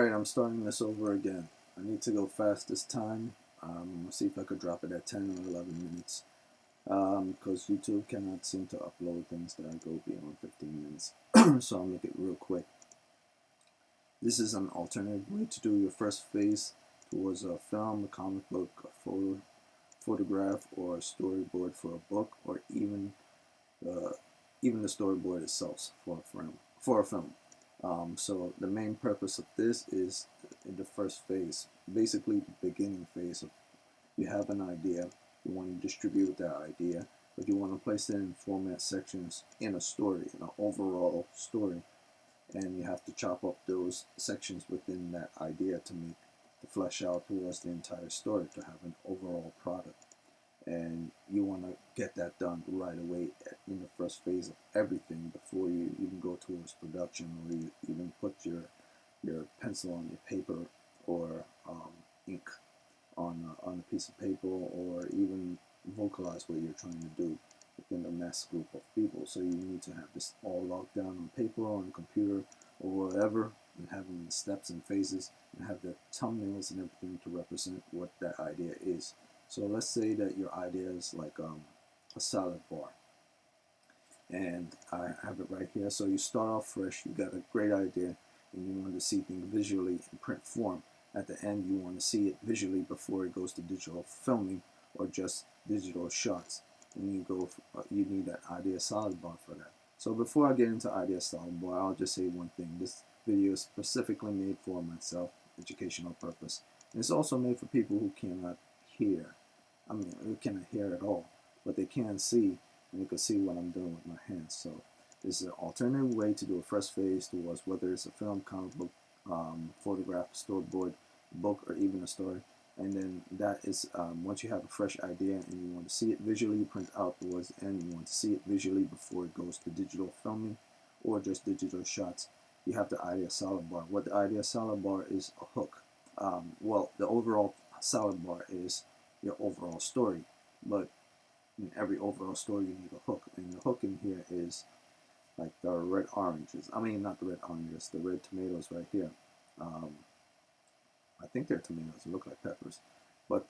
Alright, I'm starting this over again. I need to go fast this time. We'll see if I could drop it at 10 or 11 minutes. Because YouTube cannot seem to upload things that I go beyond 15 minutes. So I'll make it real quick. This is an alternative way to do your first phase towards a film, a comic book, a photograph, or a storyboard for a book, or uh, even the storyboard itself for a film. So the main purpose of this is in the first phase, basically the beginning phase of you have an idea, you want to distribute that idea, but you want to place it in format sections in a story, in an overall story, and you have to chop up those sections within that idea to make to flesh out towards the entire story to have an overall product. And you want to get that done right away in the first phase of everything before you even go towards production, or you even put your pencil on your paper, or ink on a piece of paper, or even vocalize what you're trying to do within a mass group of people. So you need to have this all locked down on paper, on a computer, or whatever, and having the steps and phases, and have the thumbnails and everything to represent what that idea is. So let's say that your idea is like a salad bar, and I have it right here. So you start off fresh, you got a great idea, and you want to see things visually in print form. At the end, you want to see it visually before it goes to digital filming or just digital shots. And you need that idea salad bar for that. So before I get into idea salad bar, I'll just say one thing. This video is specifically made for myself, educational purpose. And it's also made for people who cannot hear. I mean, who cannot hear at all, but they can see, and you can see what I'm doing with my hands. So this is an alternative way to do a first phase towards whether it's a film, comic book, photograph, storyboard, book, or even a story. And then that is once you have a fresh idea and you want to see it visually print out towards the end, you want to see it visually before it goes to digital filming or just digital shots, you have the idea salad bar. What the idea salad bar is a hook. Well, the overall salad bar is your overall story, but in every overall story you need a hook, and the hook in here is like the red oranges. I mean, not the red oranges, the red tomatoes right here. Um, I think they're tomatoes. They look like peppers, but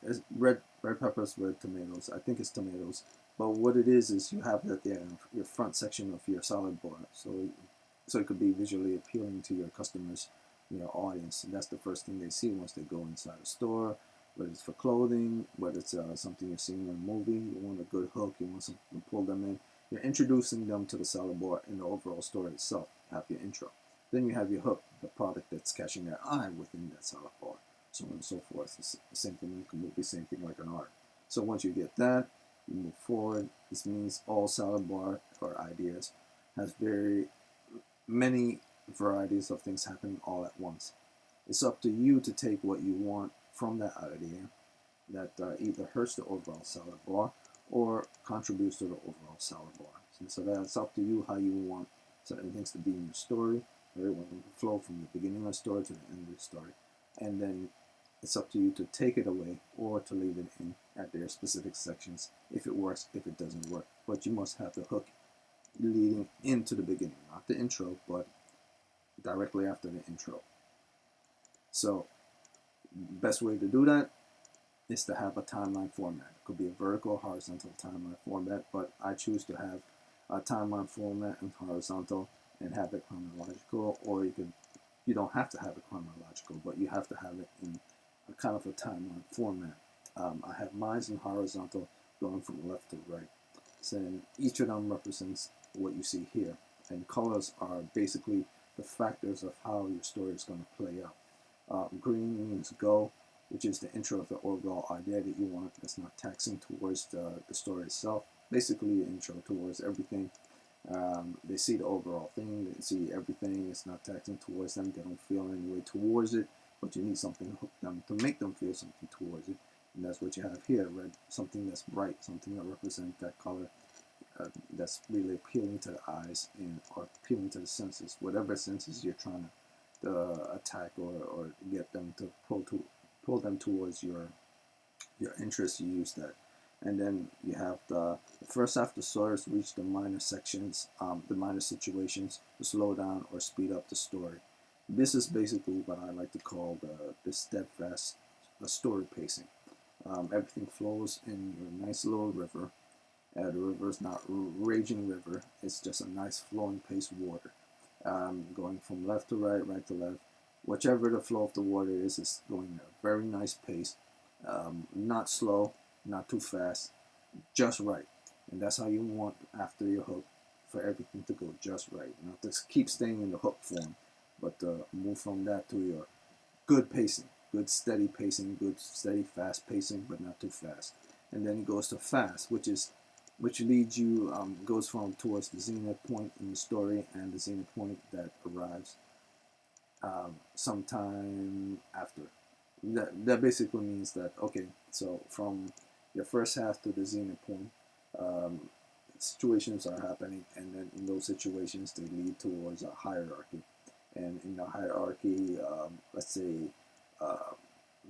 it's red peppers, red tomatoes. I think it's tomatoes. But what it is you have that there in your front section of your salad bar, so it could be visually appealing to your customers, your audience. And that's the first thing they see once they go inside a store, whether it's for clothing, whether it's something you're seeing in a movie. You want a good hook. You want something to pull them in. You're introducing them to the salad bar in the overall story itself. You have your intro. Then you have your hook, the product that's catching their eye within that salad bar, so on and so forth. It's the same thing like a movie, same thing like an art. So once you get that, you move forward. This means all salad bar or ideas has very many varieties of things happening all at once. It's up to you to take what you want from that idea that either hurts the overall salad bar or contributes to the overall salad bar. So that's up to you how you want certain things to be in your story. Right? When you flow from the beginning of the story to the end of the story. And then it's up to you to take it away or to leave it in at their specific sections if it works, if it doesn't work. But you must have the hook leading into the beginning, not the intro, but directly after the intro. So best way to do that is to have a timeline format. It could be a vertical or horizontal timeline format, but I choose to have a timeline format and horizontal and have it chronological, or you don't have to have it chronological, but you have to have it in a kind of a timeline format. I have mine in horizontal, going from left to right. So each of them represents what you see here, and colors are basically the factors of how your story is going to play out. Green means go, which is the intro of the overall idea that you want. That's not taxing towards the story itself. Basically, the intro towards everything. They see the overall thing, they see everything, it's not taxing towards them, they don't feel any way towards it, but you need something to hook them, to make them feel something towards it, and that's what you have here, red, something that's bright, something that represents that color, that's really appealing to the eyes and or appealing to the senses, whatever senses you're trying to attack or get them to pull them towards your interest, you use that. And then you have the first half of the story to reach the minor sections, the minor situations to slow down or speed up the story. This is basically what I like to call the steadfast story pacing. Everything flows in your nice little river. The river is not a raging river. It's just a nice flowing pace of water, going from left to right, right to left. Whichever the flow of the water is going at a very nice pace. Not slow, not too fast, just right. And that's how you want after your hook for everything to go just right. Not to keep staying in the hook form, but move from that to your good pacing, good steady pacing, good steady fast pacing, but not too fast. And then it goes to fast, which leads you goes from towards the zenith point in the story and the zenith point that arrives sometime after. That basically means that okay, so from your first half to the zenith point, um, situations are happening, and then in those situations they lead towards a hierarchy, and in the hierarchy, let's say uh,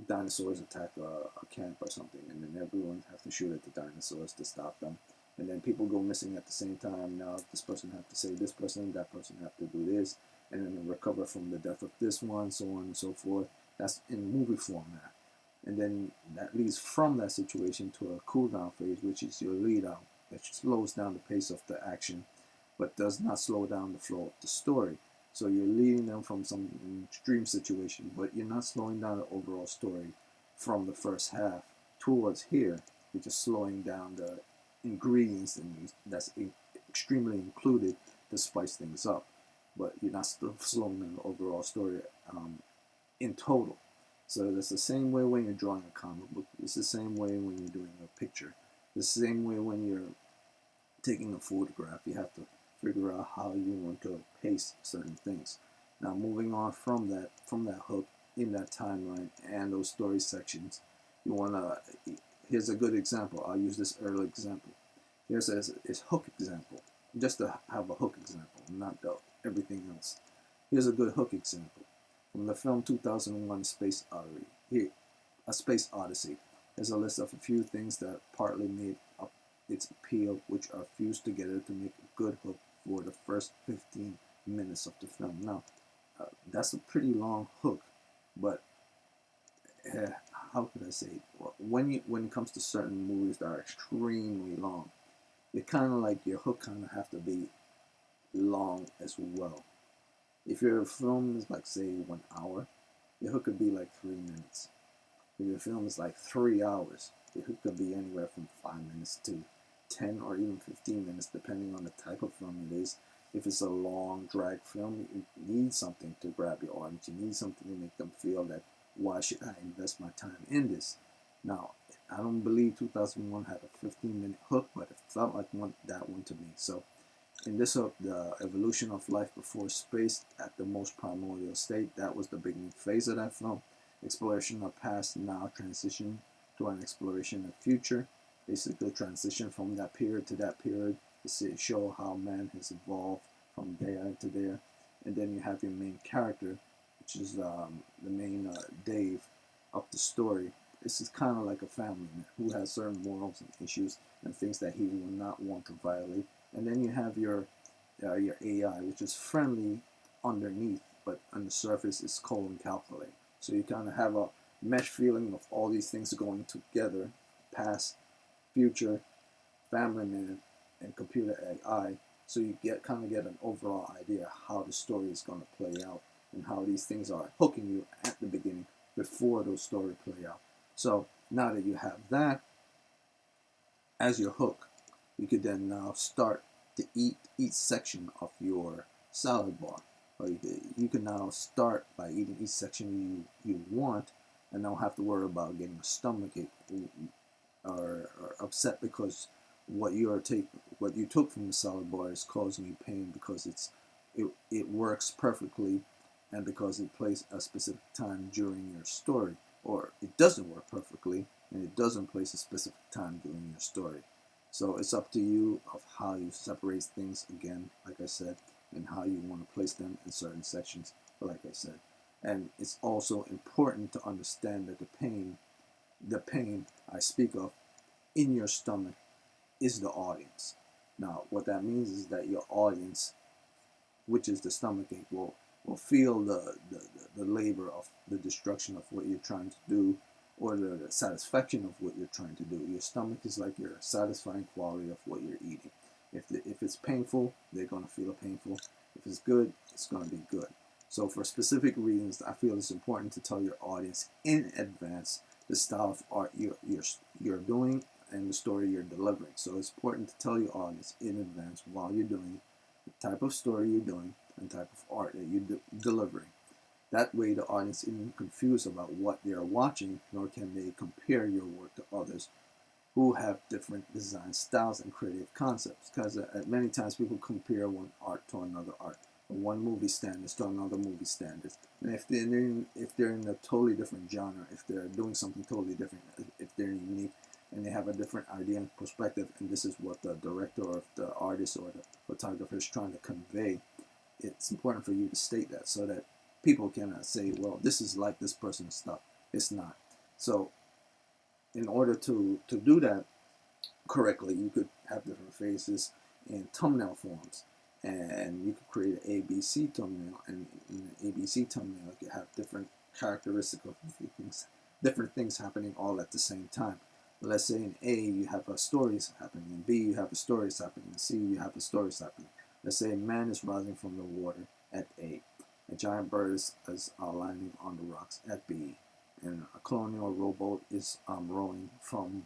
dinosaurs attack a camp or something, and then everyone has to shoot at the dinosaurs to stop them. And then people go missing at the same time. Now this person have to save this person, that person have to do this, and then recover from the death of this one, so on and so forth. That's in movie format. And then that leads from that situation to a cool down phase, which is your lead out, which slows down the pace of the action, but does not slow down the flow of the story. So you're leading them from some extreme situation, but you're not slowing down the overall story from the first half towards here. You're just slowing down the ingredients that's extremely included to spice things up, but you're not still slowing down the overall story in total. So it's the same way when you're drawing a comic book. It's the same way when you're doing a picture. It's the same way when you're taking a photograph. You have to figure out how you want to pace certain things. Now, moving on from that hook in that timeline and those story sections, you wanna. Here's a good example. I'll use this early example. Here's a hook example, just to have a hook example, not everything else. Here's a good hook example from the film 2001: Space Odyssey. Here, A Space Odyssey. There's a list of a few things that partly made up its appeal, which are fused together to make a good hook for the first 15 minutes of the film. Now, that's a pretty long hook, but uh, how could I say? When it comes to certain movies that are extremely long, it kind of like your hook kind of have to be long as well. If your film is like say 1 hour, your hook could be like 3 minutes. If your film is like 3 hours, your hook could be anywhere from 5 minutes to 10 or even 15 minutes, depending on the type of film it is. If it's a long drag film, you need something to grab your audience. You need something to make them feel that why should I invest my time in this? Now, I don't believe 2001 had a 15-minute hook, but it felt like that one to me. So in this hook, the evolution of life before space at the most primordial state, that was the beginning phase of that film. Exploration of past, now transition to an exploration of future. Basically transition from that period to that period to show how man has evolved from there to there. And then you have your main character, which is the main Dave of the story. This is kind of like a family man who has certain morals and issues and things that he will not want to violate. And then you have your AI, which is friendly underneath, but on the surface is cold and calculating. So you kind of have a mesh feeling of all these things going together: past, future, family man, and computer AI. So you kind of get an overall idea how the story is going to play out and how these things are hooking you at the beginning before those stories play out. So now that you have that as your hook, you could then now start to eat each section of your salad bar. Or you can now start by eating each section you want, and don't have to worry about getting a stomachache or upset because what you took from the salad bar is causing you pain because it works perfectly, and because it plays a specific time during your story, or it doesn't work perfectly and it doesn't place a specific time during your story. So it's up to you of how you separate things again, like I said, and how you want to place them in certain sections, like I said. And it's also important to understand that the pain I speak of in your stomach is the audience. Now, what that means is that your audience, which is the stomach ache, or feel the labor of the destruction of what you're trying to do, or the satisfaction of what you're trying to do. Your stomach is like your satisfying quality of what you're eating. If it's painful, they're going to feel painful. If it's good, it's going to be good. So for specific reasons, I feel it's important to tell your audience in advance the style of art you're doing and the story you're delivering. So it's important to tell your audience in advance while you're doing the type of story you're doing and type of art that you're delivering. That way the audience isn't confused about what they're watching, nor can they compare your work to others who have different design styles and creative concepts. Because many times people compare one art to another art, or one movie standards to another movie standards. And if they're in a totally different genre, if they're doing something totally different, if they're unique and they have a different idea and perspective, and this is what the director or the artist or the photographer is trying to convey, it's important for you to state that so that people cannot say, well, this is like this person's stuff. It's not. So in order to do that correctly, you could have different phases in thumbnail forms. And you could create an ABC thumbnail, and in an ABC thumbnail, you have different characteristics of different things happening all at the same time. Let's say in A, you have a stories happening. In B, you have a stories happening. In C, you have a stories happening. Let's say a man is rising from the water at A. A giant bird is landing on the rocks at B. And a colonial rowboat is rowing from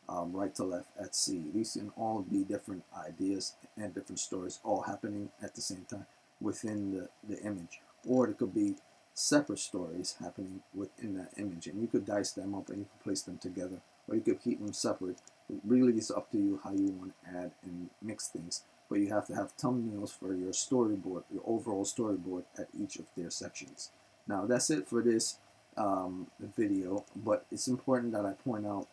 right to left at C. These can all be different ideas and different stories all happening at the same time within the image. Or it could be separate stories happening within that image. And you could dice them up and you could place them together. Or you could keep them separate. It really is up to you how you want to add and mix things. But you have to have thumbnails for your storyboard, your overall storyboard at each of their sections. Now that's it for this video, but it's important that I point out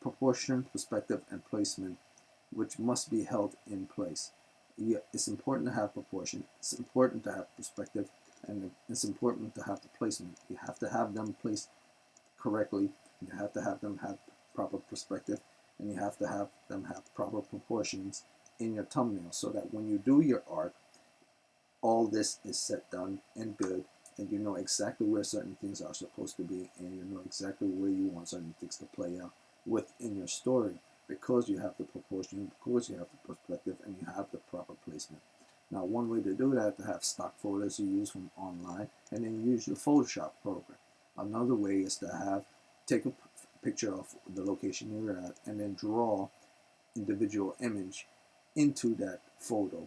proportion, perspective, and placement, which must be held in place. Yeah, it's important to have proportion, it's important to have perspective, and it's important to have the placement. You have to have them placed correctly, you have to have them have proper perspective, and you have to have them have proper proportions in your thumbnail so that when you do your art, all this is set done and good, and you know exactly where certain things are supposed to be, and you know exactly where you want certain things to play out within your story, because you have the proportion, because you have the perspective, and you have the proper placement. Now, one way to do that is to have stock photos you use from online, and then use your Photoshop program. Another way is to take a picture of the location you're at, and then draw individual image into that photo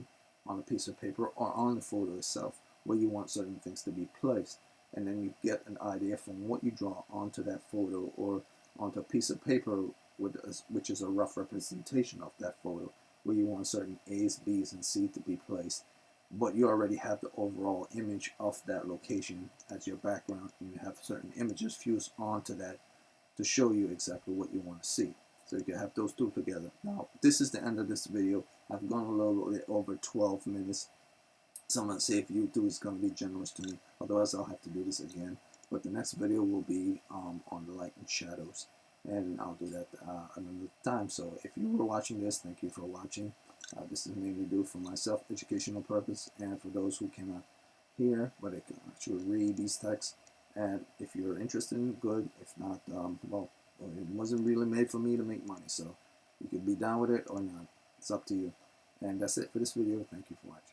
on a piece of paper or on the photo itself where you want certain things to be placed, and then you get an idea from what you draw onto that photo or onto a piece of paper which is a rough representation of that photo where you want certain A's, B's, and C to be placed, but you already have the overall image of that location as your background, and you have certain images fused onto that to show you exactly what you want to see. So you can have those two together. Now, this is the end of this video. I've gone a little bit over 12 minutes. Someone say if YouTube is going to be generous to me. Otherwise, I'll have to do this again. But the next video will be on the light and shadows. And I'll do that another time. So if you were watching this, thank you for watching. This is mainly do for myself, educational purpose, and for those who cannot hear, but they can actually read these texts. And if you're interested, good. If not, well, it wasn't really made for me to make money, so you could be down with it or not. It's up to you. And that's it for this video. Thank you for watching.